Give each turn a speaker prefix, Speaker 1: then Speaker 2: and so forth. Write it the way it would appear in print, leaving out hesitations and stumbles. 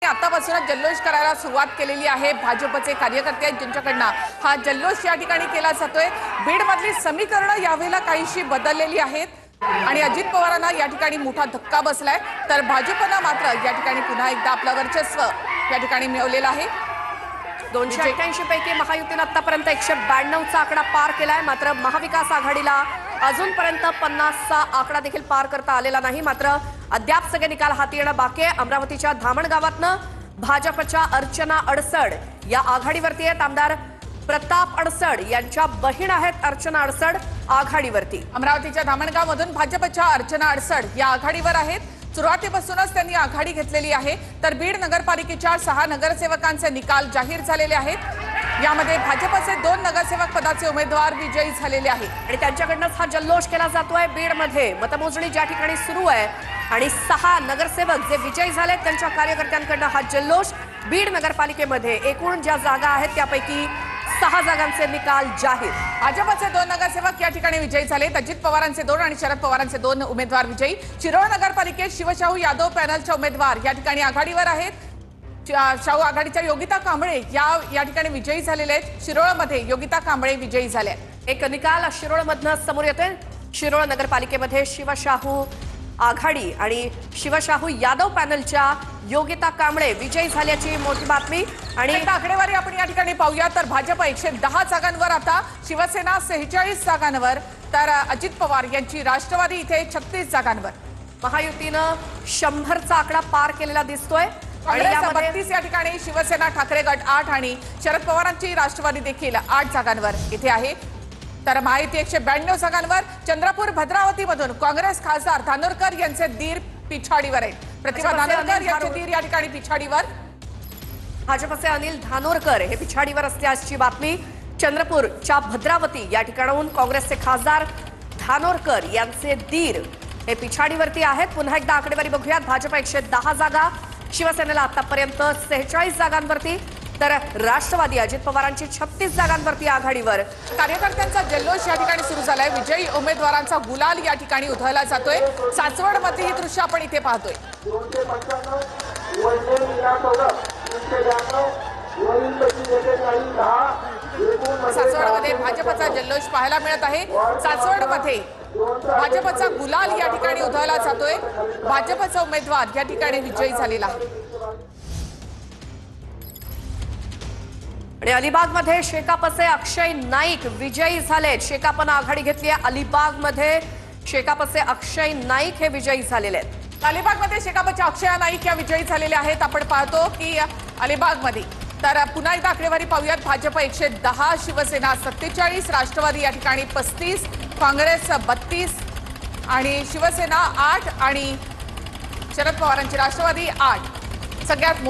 Speaker 1: आतापासूनच जल्लोष करायला सुरुवात केलेली आहे। भाजपचे कार्यकर्ते आहेत ज्यांच्याकडनं हा जल्लोष या ठिकाणी केला जातोय। बीडमधली समीकरणं यावेळेला काहीशी बदललेली आहेत आणि अजित पवारांना या ठिकाणी मोठा धक्का बसलाय, तर भाजपनं मात्र या ठिकाणी पुन्हा एकदा आपलं वर्चस्व या ठिकाणी मिळवलेलं आहे।
Speaker 2: 288 पैकी महायुतीने आतापर्यंत 192चा आकडा पार केलाय। मात्र महाविकास आघाडीला अजूनपर्यंत 50चा आकडा देखील पार करता आलेला नाही। मात्र अद्याप सगळे निकाल हाती येणं बाकी आहे। अमरावतीच्या धामणगावातनं भाजपच्या अर्चना अडसड या आघाडीवरती आहेत। आमदार प्रताप अडसड यांच्या बहीण आहेत अर्चना अडसड आघाडीवरती।
Speaker 1: अमरावतीच्या धामणगावमधून भाजपच्या अर्चना अडसड या आघाडीवर आहेत। सुरुवातीपासूनच त्यांनी आघाडी घेतलेली आहे। तर बीड नगरपालिकेच्या 6 नगरसेवकांचे निकाल जाहीर झालेले आहेत। यामध्ये भाजपचे 2 नगरसेवक पदाचे उमेदवार विजयी झालेले आहेत
Speaker 2: आणि त्यांच्याकडूनच हा जल्लोष केला जातोय। बीडमध्ये मतमोजणी ज्या ठिकाणी सुरू आहे आणि 6 नगरसेवक जे विजयी झाले त्यांच्या कार्यकर्त्यांकडून हा जल्लोष बीड नगरपालिकेमध्ये एकूण ज्या जागा आहेत त्यापैकी 6 जागांचे निकाल जाहीर।
Speaker 1: भाजपचे 2 नगरसेवक या ठिकाणी विजयी झालेत। अजित पवारांचे 2 आणि शरद पवारांचे 2 उमेदवार विजयी। शिरोळ नगरपालिकेत शिवशाहू यादव पॅनलच्या उमेदवार या ठिकाणी आघाडीवर आहेत। शाहू आघाडीच्या योगिता कांबळे या ठिकाणी विजयी झालेले आहेत। शिरोळमध्ये योगिता कांबळे विजयी झाले आहेत।
Speaker 2: एक निकाल शिरोळमधनं समोर येतोय। शिरोळ नगरपालिकेमध्ये शिवशाहू आघाडी आणि शिवशाहू यादव पॅनलच्या योगिता कांबळे विजयी झाल्याची मोठी बातमी।
Speaker 1: आणि आकडेवारी आपण या ठिकाणी पाहूया तर भाजप 110 जागांवर, आता शिवसेना 46 जागांवर, तर अजित पवार यांची राष्ट्रवादी इथे 36 जागांवर।
Speaker 2: महायुतीनं 100चा आकडा पार केलेला दिसतोय।
Speaker 1: काँग्रेस 32 या ठिकाणी, शिवसेना ठाकरे गट 8 आणि शरद पवारांची राष्ट्रवादी देखील 8 जागांवर इथे आहे। तर महायुती 192 जागांवर। चंद्रपूर भद्रावतीमधून काँग्रेस खासदार धानोरकर यांचे दीर पिछाडीवर आहेत। प्रतिभा धानोरकर यांचे दीर या ठिकाणी पिछाडीवर।
Speaker 2: भाजपचे अनिल धानोरकर हे पिछाडीवर असल्याची बातमी। चंद्रपूरच्या भद्रावती या ठिकाणाहून काँग्रेसचे खासदार धानोरकर यांचे दीर हे पिछाडीवरती आहेत। पुन्हा एकदा आकडेवारी बघूयात। भाजप 110 जागा, शिवसेनेला आतापर्यंत 46 जागांवरती, तर राष्ट्रवादी अजित पवारांची 36 जागांवरती आघाडीवर।
Speaker 1: कार्यकर्त्यांचा जल्लोष या ठिकाणी सुरू झालाय। विजयी उमेदवारांचा गुलाल या ठिकाणी उधळला जातोय। सासवडमध्ये ही दृश्य आपण इथे पाहतोय। सासवडमध्ये भाजपचा जल्लोष पाहायला मिळत आहे। सासवडमध्ये भाजपचा गुलाल या ठिकाणी उधळला जातोय। भाजपचा उमेदवार या ठिकाणी विजयी झालेला आहे।
Speaker 2: आणि अलिबागमध्ये शेकापचे अक्षय नाईक विजयी झालेत। शेकापनं आघाडी घेतली आहे। अलिबागमध्ये शेकापचे अक्षय नाईक हे विजयी झालेले आहेत।
Speaker 1: अलिबागमध्ये शेकापच्या अक्षय नाईक या विजयी झालेल्या आहेत। आपण पाहतो की अलिबागमध्ये, तर पुन्हा एकदा आकडेवारी पाहूयात। भाजप 110, शिवसेना 47, राष्ट्रवादी या ठिकाणी 35, काँग्रेस 32 आणि शिवसेना 8 आणि शरद पवारांची राष्ट्रवादी 8 सगळ्यात